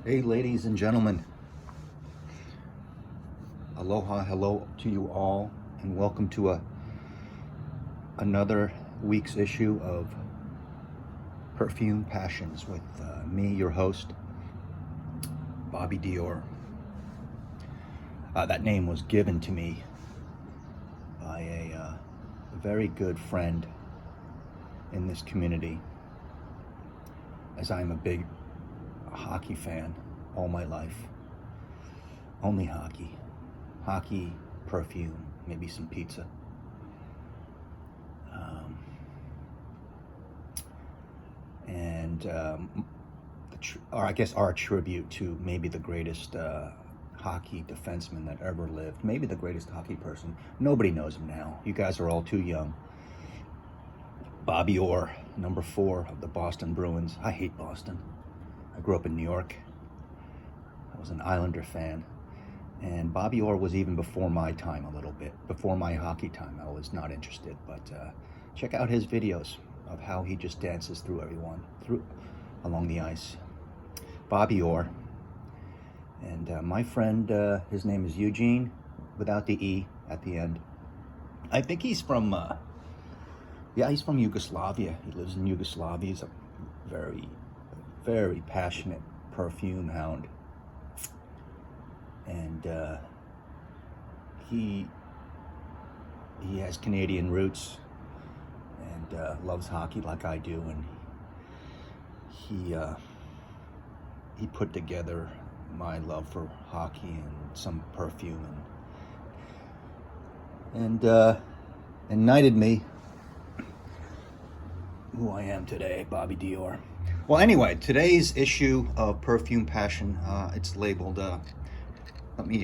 Hey, ladies and gentlemen. Aloha, hello to you all, and welcome to another week's issue of Perfume Passions with me, your host, Bobby Dior. That name was given to me by a very good friend in this community, as I'm a big hockey fan all my life. Only hockey. Hockey, perfume, maybe some pizza. Or I guess our tribute to maybe the greatest hockey defenseman that ever lived. Maybe the greatest hockey person. Nobody knows him now. You guys are all too young. Bobby Orr, number 4 of the Boston Bruins. I hate Boston. I grew up in New York. I was an Islander fan. And Bobby Orr was even before my time a little bit. Before my hockey time, I was not interested. But check out his videos of how he just dances through everyone, along the ice. Bobby Orr. And my friend, his name is Eugene, without the E at the end. I think he's from, he's from Yugoslavia. He lives in Yugoslavia. He's a very, very passionate perfume hound. And he has Canadian roots and loves hockey like I do, and he put together my love for hockey and some perfume and ignited me who I am today, Bobby Dior. Well, anyway, today's issue of Perfume Passion, it's labeled let me,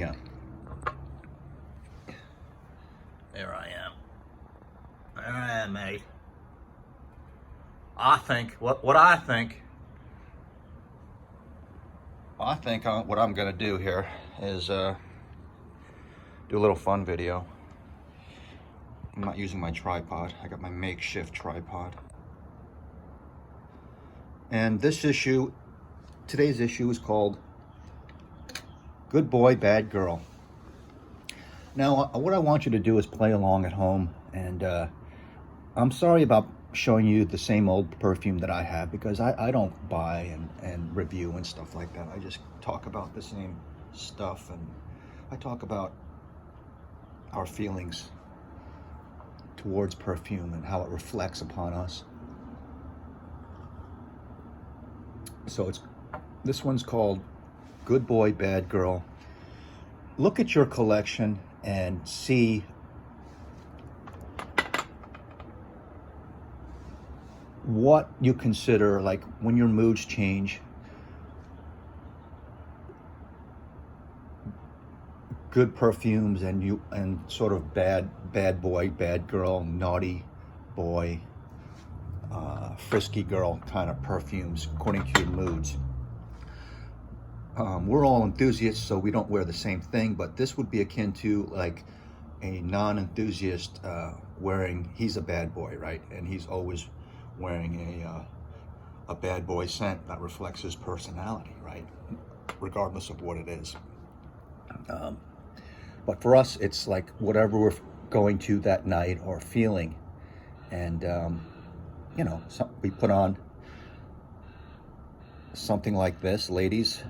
there I am. There I am, mate. I think, what I think what I'm gonna do here is do a little fun video. I'm not using my tripod. I got my makeshift tripod. And today's issue is called Good Boy, Bad Girl. Now, what I want you to do is play along at home, and I'm sorry about showing you the same old perfume that I have, because I don't buy and review and stuff like that. I just talk about the same stuff, and I talk about our feelings towards perfume and how it reflects upon us. So this one's called Good Boy, Bad Girl. Look at your collection and see what you consider, like, when your moods change, good perfumes and sort of bad boy, bad girl, naughty boy, frisky girl kind of perfumes according to your moods. We're all enthusiasts, so we don't wear the same thing, but this would be akin to like a non-enthusiast he's a bad boy, right? And he's always wearing a bad boy scent that reflects his personality, right? Regardless of what it is. But for us, it's like whatever we're going to that night or feeling. And, we put on something like this. Ladies,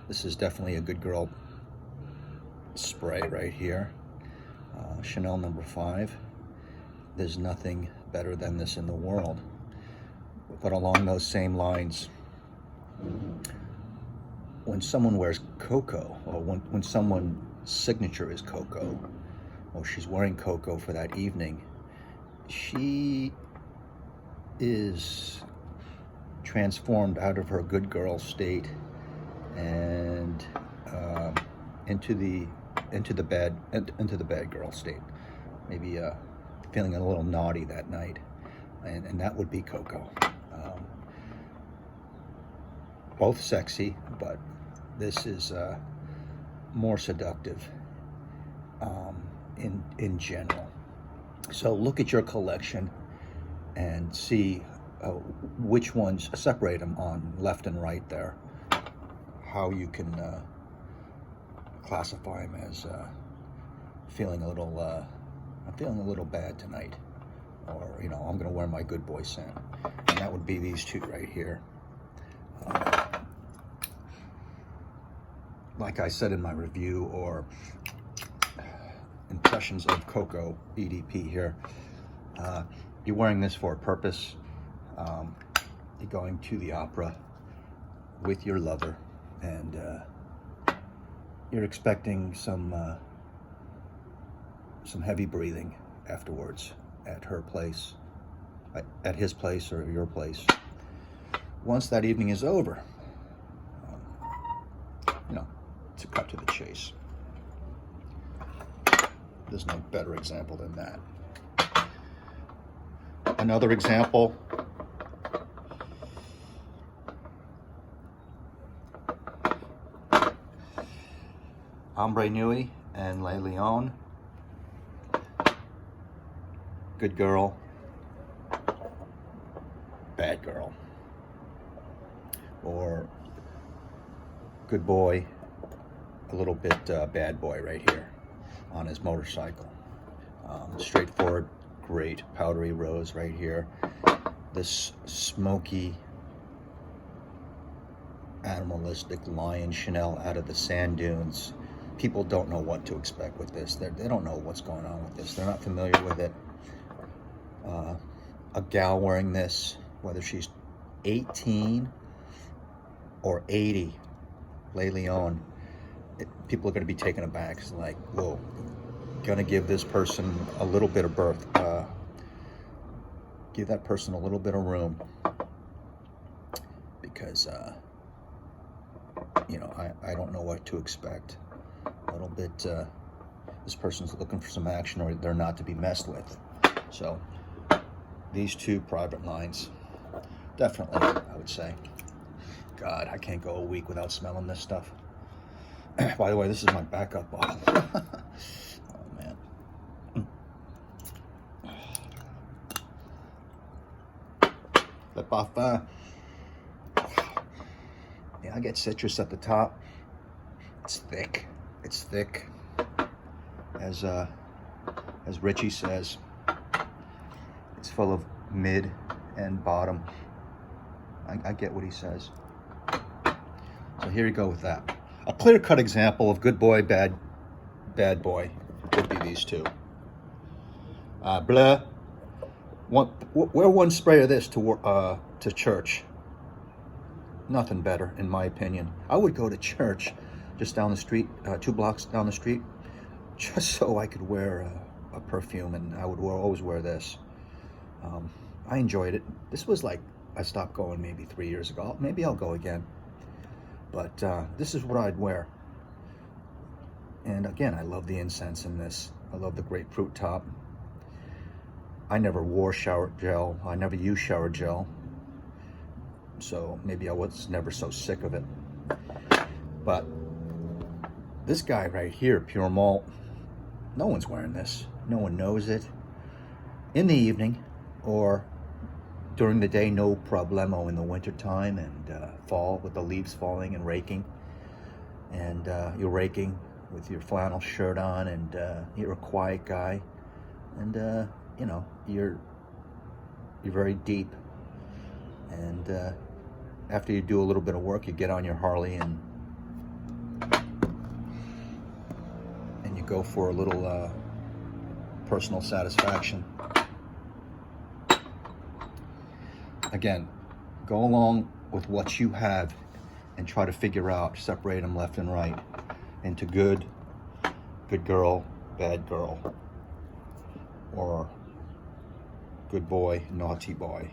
this is definitely a good girl spray right here. Chanel number 5. There's nothing better than this in the world. But along those same lines, when someone wears cocoa, or when someone's signature is cocoa, or she's wearing cocoa for that evening, she is transformed out of her good girl state and into the bad girl state. Maybe feeling a little naughty that night, and that would be cocoa. Both sexy, but this is more seductive in general. So look at your collection and see which ones, separate them on left and right there, how you can classify them as feeling a little, I'm feeling a little bad tonight, or I'm gonna wear my good boy scent, and that would be these two right here. Like I said in my review, or Impressions of Cocoa EDP here, you're wearing this for a purpose. You're going to the opera with your lover, and you're expecting some heavy breathing afterwards at her place, at his place or your place. Once that evening is over, to cut to the chase. There's no better example than that. Another example, Ombre Nui and Le Leon. Good girl, bad girl. Or good boy, a little bit bad boy right here on his motorcycle. Straightforward, great powdery rose right here. This smoky, animalistic lion Chanel out of the sand dunes. People don't know what to expect with this. They don't know what's going on with this. They're not familiar with it. A gal wearing this, whether she's 18 or 80, Le Leon, people are going to be taken aback. It's like, whoa, gonna give this person a little bit of birth. Give that person a little bit of room, because I don't know what to expect. A little bit, this person's looking for some action, or they're not to be messed with. So these two private lines, definitely, I would say. God, I can't go a week without smelling this stuff. By the way, this is my backup bottle. Oh, man. Le Parfum. Yeah, I get citrus at the top. It's thick. It's thick. As Richie says, it's full of mid and bottom. I get what he says. So here you go with that. A clear-cut example of good boy, bad boy would be these two. Wear one spray of this to church. Nothing better, in my opinion. I would go to church just down the street, 2 blocks down the street, just so I could wear a perfume, and I would always wear this. I enjoyed it. This was like, I stopped going maybe 3 years ago. Maybe I'll go again. But this is what I'd wear. And again, I love the incense in this. I love the grapefruit top. I never wore shower gel. I never used shower gel. So maybe I was never so sick of it. But this guy right here, Pure Malt, no one's wearing this. No one knows it. In the evening or during the day, no problemo in the wintertime and fall, with the leaves falling and raking. And you're raking with your flannel shirt on, and you're a quiet guy. And, you're very deep. And after you do a little bit of work, you get on your Harley and you go for a little personal satisfaction. Again, go along with what you have and try to figure out, separate them left and right into good girl, bad girl, or good boy, naughty boy.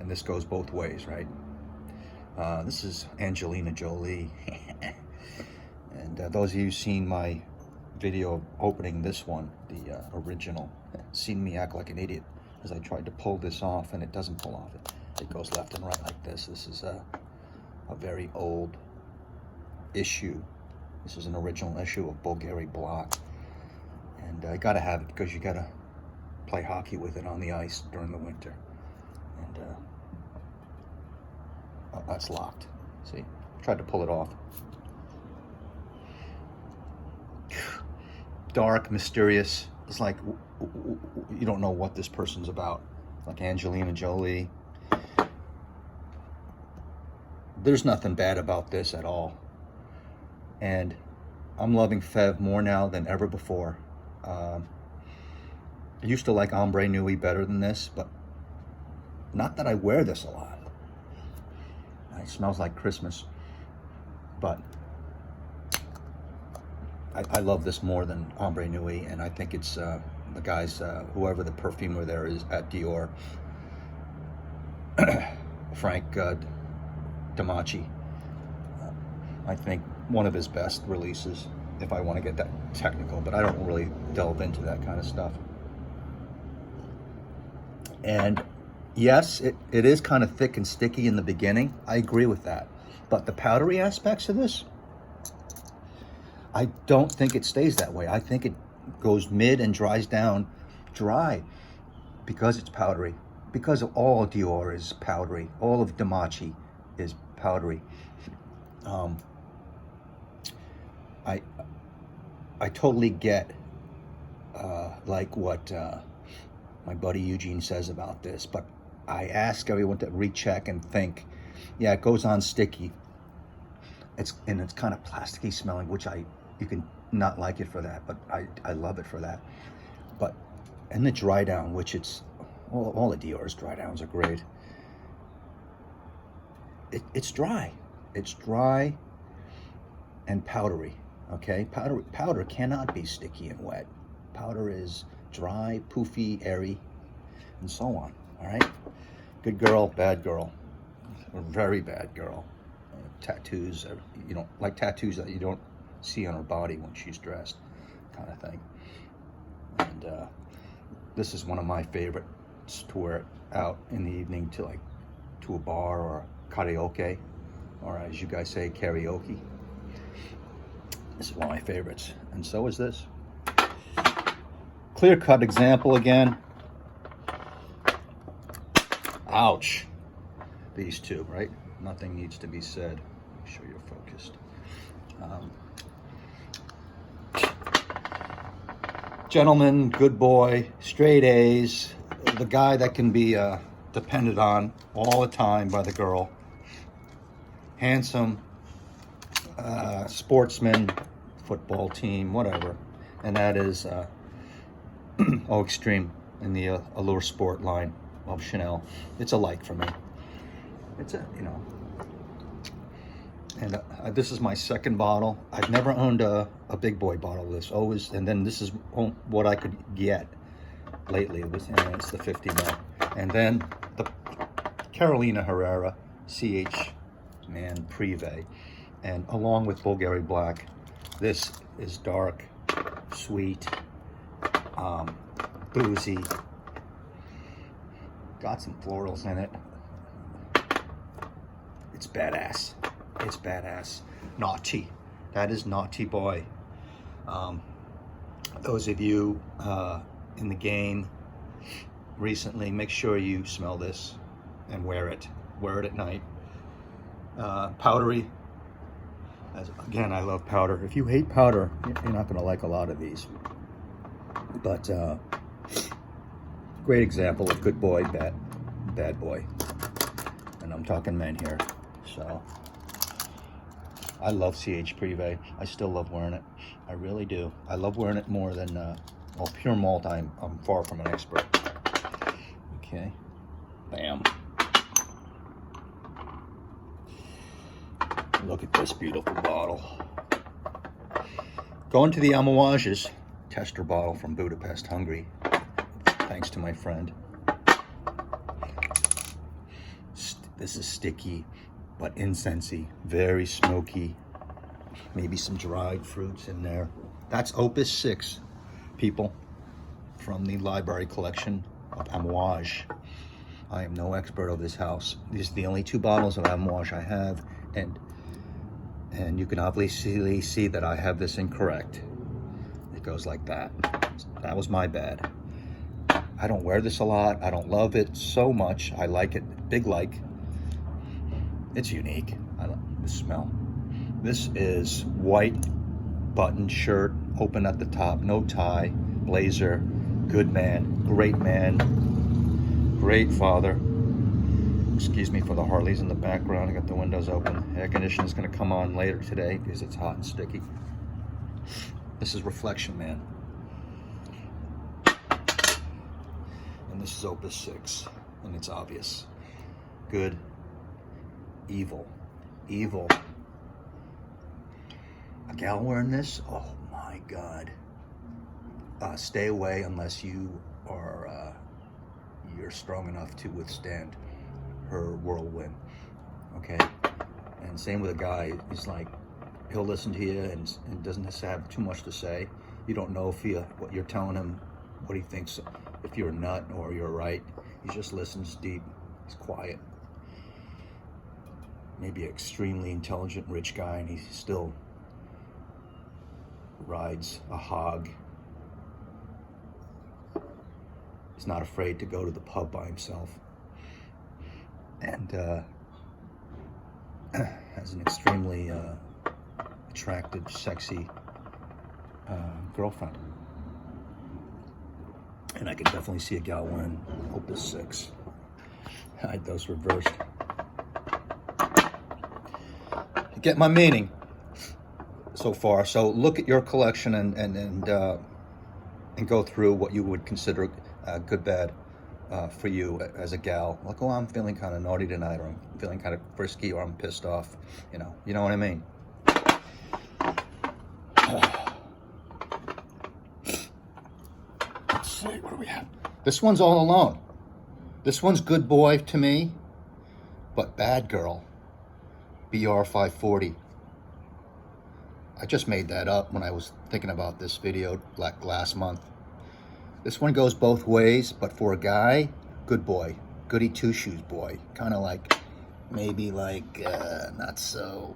And this goes both ways, right? This is Angelina Jolie. And those of you who've seen my video opening this one, the original, seen me act like an idiot as I tried to pull this off, and it doesn't pull off. It goes left and right like this. This is a very old issue. This is an original issue of Bulgari Block. And I gotta have it because you gotta play hockey with it on the ice during the winter. And that's locked. See, Tried to pull it off. Dark, mysterious. It's like you don't know what this person's about. Like Angelina Jolie. There's nothing bad about this at all. And I'm loving Fev more now than ever before. I used to like Ombre Nuit better than this, but not that I wear this a lot. It smells like Christmas. But I love this more than Ombre Nuit, and I think it's the guys, whoever the perfumer there is at Dior, Frank Damachi. I think one of his best releases, if I want to get that technical, but I don't really delve into that kind of stuff. And yes, it is kind of thick and sticky in the beginning. I agree with that. But the powdery aspects of this, I don't think it stays that way. I think it goes mid and dries down dry because it's powdery. Because all Dior is powdery. All of Damachi is powdery. I totally get like what my buddy Eugene says about this, but I ask everyone to recheck and think, yeah, it goes on sticky. It's kind of plasticky smelling, which you can not like it for that, but I love it for that. But in the dry down, which it's all the Dior's dry downs are great. It's dry. It's dry and powdery. Okay, powder cannot be sticky and wet. Powder is dry, poofy, airy, and so on. All right, good girl, bad girl, or very bad girl. Tattoos, you don't like tattoos that you don't see on her body when she's dressed, kind of thing. And this is one of my favorites to wear out in the evening to a bar or karaoke, or as you guys say, karaoke. This is one of my favorites, and so is this. Clear-cut example again. Ouch. These two, right? Nothing needs to be said. Make sure you're focused. Gentleman, good boy, straight A's, the guy that can be depended on all the time by the girl. Handsome, sportsman, football team, whatever. And that is Eau Extreme in the Allure Sport line of Chanel. It's a like for me. It's and this is my second bottle. I've never owned a big boy bottle of this. Always, and then this is what I could get lately. It's the 50 ml. And then the Carolina Herrera CH Man Privé. And along with Bulgari Black, this is dark, sweet, boozy. Got some florals in it. It's badass. It's badass. Naughty. That is naughty boy. Those of you in the game recently, make sure you smell this and wear it. Wear it at night. Powdery. Again, I love powder. If you hate powder, you're not going to like a lot of these. But great example of good boy, bad boy. And I'm talking men here. So I love CH Privé. I still love wearing it. I really do. I love wearing it more than well, pure malt. I'm far from an expert. Okay, bam. Look at this beautiful bottle. Going to the Amouages tester bottle from Budapest, Hungary. Thanks to my friend. This is sticky, but incensey, very smoky. Maybe some dried fruits in there. That's Opus 6, people, from the library collection of Amouage. I am no expert of this house. These are the only two bottles of Amouage I have, and you can obviously see that I have this incorrect. It goes like that. That was my bad. I don't wear this a lot. I don't love it so much. I like it, big like. It's unique, the smell. This is white button shirt, open at the top, no tie, blazer, good man, great father. Excuse me for the Harleys in the background. I got the windows open. Air conditioning is going to come on later today because it's hot and sticky. This is Reflection Man. And this is Opus 6. And it's obvious. Good. Evil. Evil. A gal wearing this? Oh my God. Stay away unless you are you're strong enough to withstand her whirlwind. Okay? And same with a guy. He's like, he'll listen to you and doesn't have too much to say. You don't know if what you're telling him, what he thinks, if you're a nut or you're right. He just listens deep. He's quiet. Maybe an extremely intelligent rich guy, and he still rides a hog. He's not afraid to go to the pub by himself. And has an extremely attractive, sexy girlfriend. And I can definitely see a gal wearing Opus 6. I had those reversed. You get my meaning so far. So look at your collection and go through what you would consider good, bad for you as a gal. Like, oh, I'm feeling kind of naughty tonight, or I'm feeling kind of frisky, or I'm pissed off. You know what I mean. Let's see, what do we have? This one's All Alone. This one's Good Boy to me, but Bad Girl, BR 540. I just made that up when I was thinking about this video last month. This one goes both ways, but for a guy, good boy, goody two-shoes boy. Kind of like, maybe like, not so,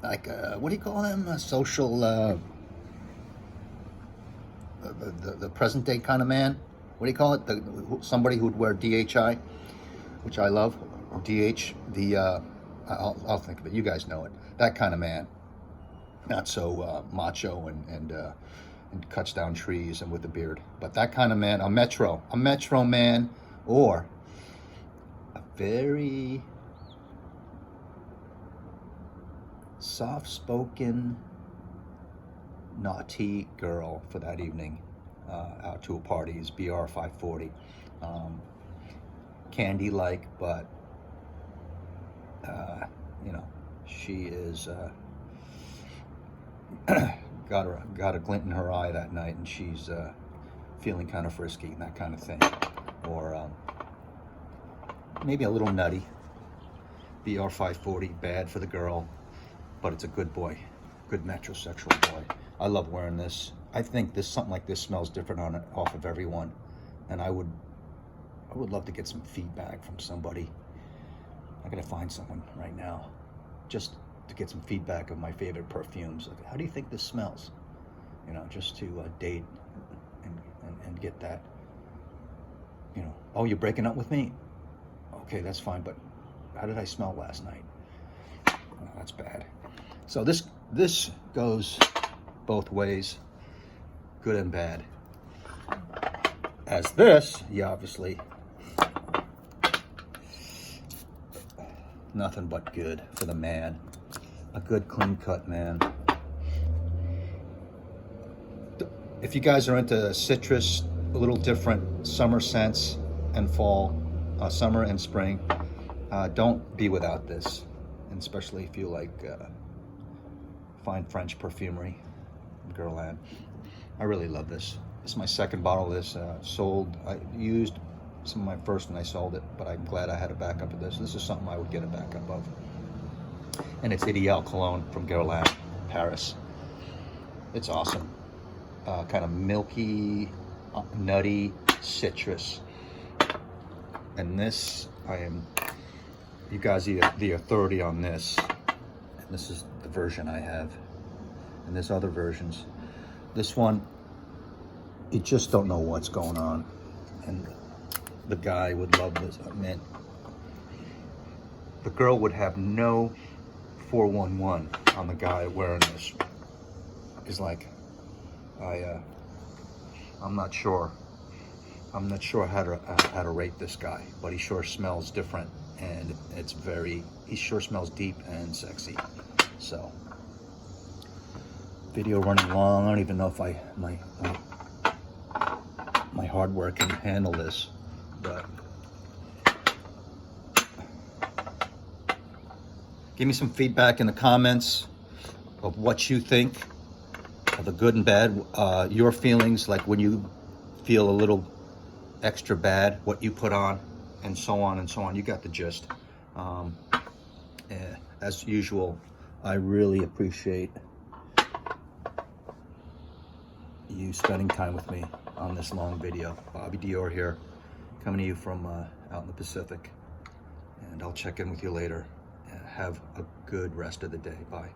like, what do you call him? A social, the present day kind of man. What do you call it? Somebody who'd wear DHI, which I love, or DH, I'll think of it. You guys know it. That kind of man. Not so macho and cuts down trees and with a beard, but that kind of man, a metro man, or a very soft-spoken, naughty girl for that evening out to a party is BR 540. Candy-like, but she is got a glint in her eye that night, and she's feeling kind of frisky and that kind of thing, or maybe a little nutty. BR 540, bad for the girl, but it's a good boy, good metrosexual boy. I love wearing this. I think something like this smells different off of everyone, and I would love to get some feedback from somebody. I gotta find someone right now, just to get some feedback of my favorite perfumes. Like, how do you think this smells? Just to date and get that. Oh, you're breaking up with me? Okay, that's fine, but how did I smell last night? Oh, that's bad. So this goes both ways, good and bad. As this, obviously, nothing but good for the man. A good clean cut man. If you guys are into citrus, a little different summer scents and fall, summer and spring, don't be without this. And especially if you like fine French perfumery, Guerlain. I really love this. This is my second bottle of this. I used some of my first when I sold it, but I'm glad I had a backup of this. This is something I would get a backup of. And it's Ideal Cologne from Guerlain, Paris. It's awesome. Kind of milky, nutty citrus. And this, you guys are the authority on this. And this is the version I have. And there's other versions. This one, you just don't know what's going on. And the guy would love this. I mean, the girl would have no 411 on the guy wearing this. Is like, I'm not sure how to rate this guy, but he sure smells different, and he sure smells deep and sexy. So, video running long. I don't even know if my hardware can handle this, but give me some feedback in the comments of what you think of the good and bad, your feelings, like when you feel a little extra bad, what you put on, and so on and so on. You got the gist. As usual, I really appreciate you spending time with me on this long video. Bobby Dior here, coming to you from out in the Pacific, and I'll check in with you later. Have a good rest of the day. Bye.